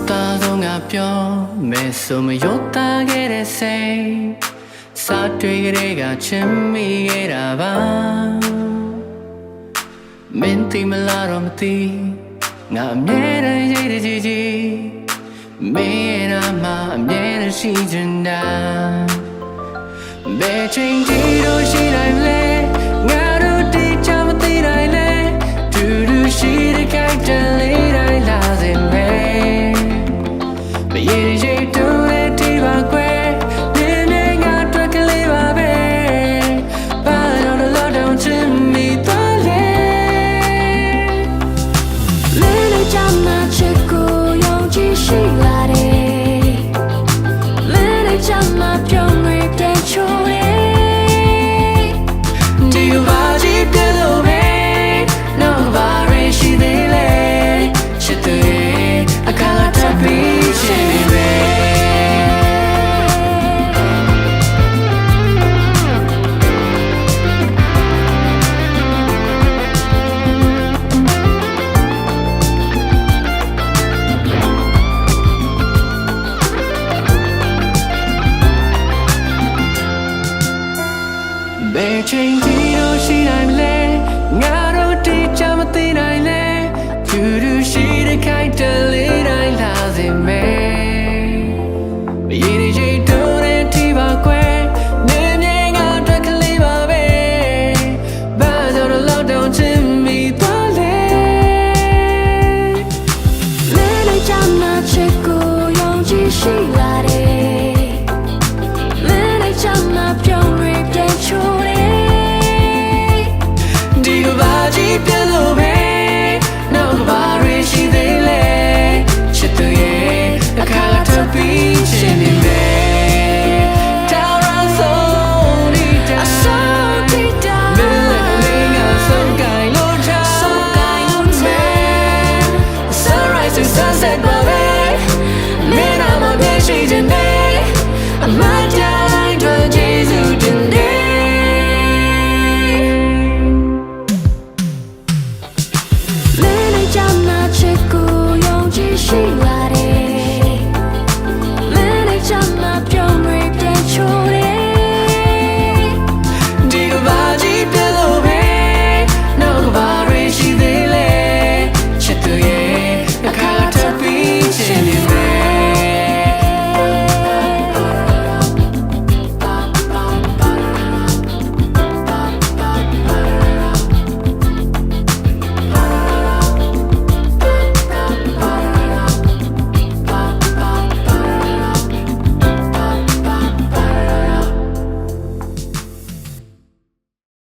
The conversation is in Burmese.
တာဆုံးကပြောမယ်ဆိုမရောတာခဲ့တဲ့စိတ်စာတွေ့ကြတဲ့ကချင်မိခဲ့တာပါမင်းသိမလားတော့မသိငါအမြဲတမ်းရိတ်တကြီးကြီးမင်းရမှာအမြဲတမ်းရှိချင်တာဘယ်ချိန်ဒီလိုရှိနိုင်လဲငါတို့ဒီချမသိနိုင်လဲတူတူရှိတဲ့ကြိုက်တဲ့လေးတိုင်းလာစေမယ်မရေရေတူတဲ့ဒီပါကွယ်နင်းနေငါတွေ့ကလေးပါပဲဘာလို့လဲတော့ချင်မိသွားလဲလေးလေးချမ်းသာချစ်ကိုယုံကြည်ရှိလာတယ်လေးလေးချမ်းသာပြုံးရတဲ့ချိုးဘယ်ချိန်ဒီလိုရှိ